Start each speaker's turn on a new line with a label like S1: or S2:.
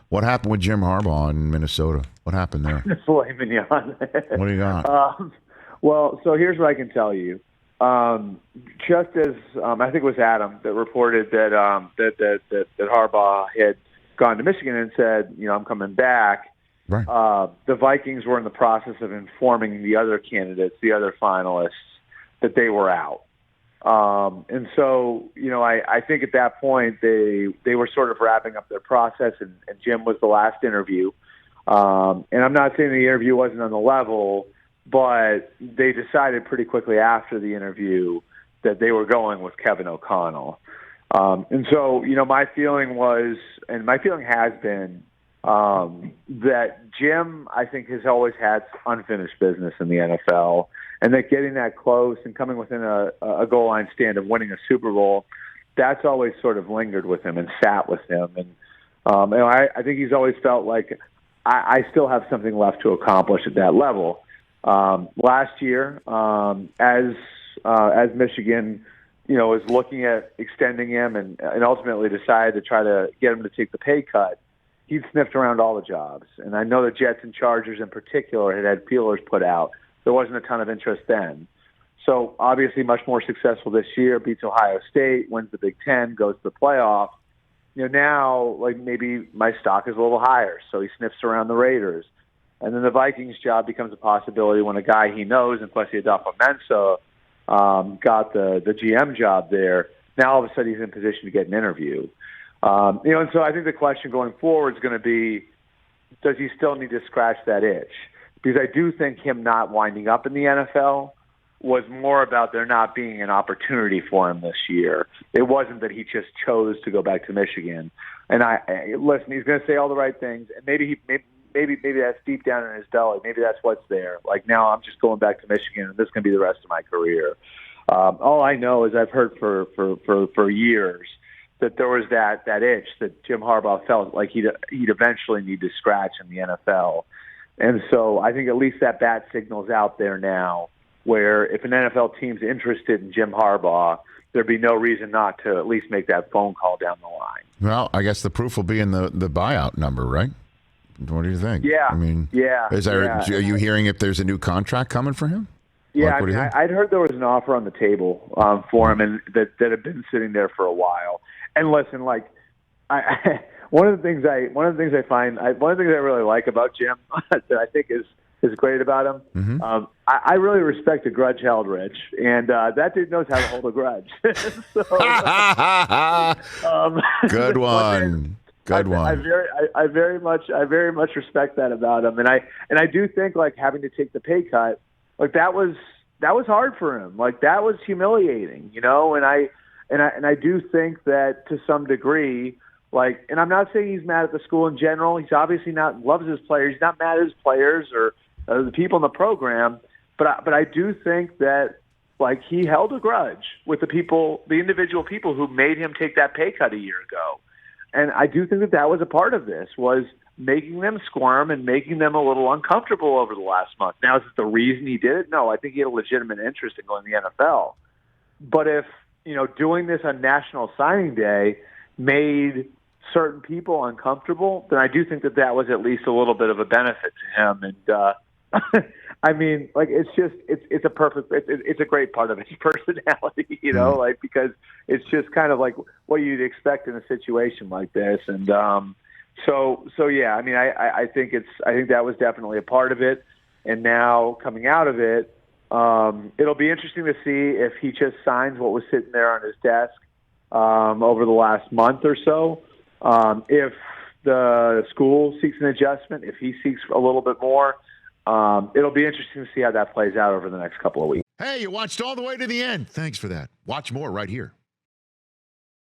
S1: What happened with Jim Harbaugh in Minnesota? What happened there?
S2: Filet mignon.
S1: What do you got?
S2: Well, so here's what I can tell you. Just as I think it was Adam that reported that Harbaugh had gone to Michigan and said, I'm coming back.
S1: Right.
S2: The Vikings were in the process of informing the other candidates, the other finalists, that they were out. And so, I think at that point they were sort of wrapping up their process, and Jim was the last interview. And I'm not saying the interview wasn't on the level, but they decided pretty quickly after the interview that they were going with Kevin O'Connell. And so, my feeling was, and my feeling has been, that Jim, I think, has always had unfinished business in the NFL, and that getting that close and coming within a goal line stand of winning a Super Bowl, that's always sort of lingered with him and sat with him. And I think he's always felt like I still have something left to accomplish at that level. Last year, as Michigan, was looking at extending him and ultimately decided to try to get him to take the pay cut, he'd sniffed around all the jobs. And I know the Jets and Chargers in particular had feelers put out. There wasn't a ton of interest then. So obviously much more successful this year, beats Ohio State, wins the Big Ten, goes to the playoff. Now, like, maybe my stock is a little higher, so he sniffs around the Raiders. And then the Vikings job becomes a possibility when a guy he knows, and Kwesi Adofo-Mensah, got the GM job there. Now all of a sudden he's in position to get an interview. And so I think the question going forward is going to be, does he still need to scratch that itch? Because I do think him not winding up in the NFL was more about there not being an opportunity for him this year. It wasn't that he just chose to go back to Michigan. And listen, he's going to say all the right things, and maybe that's deep down in his belly. Maybe that's what's there. Like, now I'm just going back to Michigan, and this is going to be the rest of my career. All I know is I've heard for years that there was that itch that Jim Harbaugh felt like he'd eventually need to scratch in the NFL. And so I think at least that bat signal's out there now, where if an NFL team's interested in Jim Harbaugh, there'd be no reason not to at least make that phone call down the line.
S1: Well, I guess the proof will be in the buyout number, right? What do you think?
S2: Yeah.
S1: I mean, are you hearing if there's a new contract coming for him?
S2: Yeah, I'd heard there was an offer on the table for him, and that had been sitting there for a while. And listen, like, one of the things I really like about Jim that I think is great about him.
S1: Mm-hmm.
S2: I really respect a grudge held, Rich, and that dude knows how to hold a grudge.
S1: Good one. Good one.
S2: I very much respect that about him, and I do think, like, having to take the pay cut, like, that was hard for him. Like, that was humiliating, and I do think that to some degree, like, and I'm not saying he's mad at the school in general. He's obviously loves his players. He's not mad at his players or the people in the program, but I do think that, like, he held a grudge with the individual people who made him take that pay cut a year ago. And I do think that was a part of this, was making them squirm and making them a little uncomfortable over the last month. Now, is it the reason he did it? No, I think he had a legitimate interest in going to the NFL. But if, doing this on National Signing Day made certain people uncomfortable, then I do think that was at least a little bit of a benefit to him. And I mean, like, it's a great part of his personality, like, because it's just kind of like what you'd expect in a situation like this. And so yeah, I mean, I think that was definitely a part of it. And now coming out of it, it'll be interesting to see if he just signs what was sitting there on his desk over the last month or so. If the school seeks an adjustment, if he seeks a little bit more, it'll be interesting to see how that plays out over the next couple of weeks.
S1: Hey, you watched all the way to the end. Thanks for that. Watch more right here.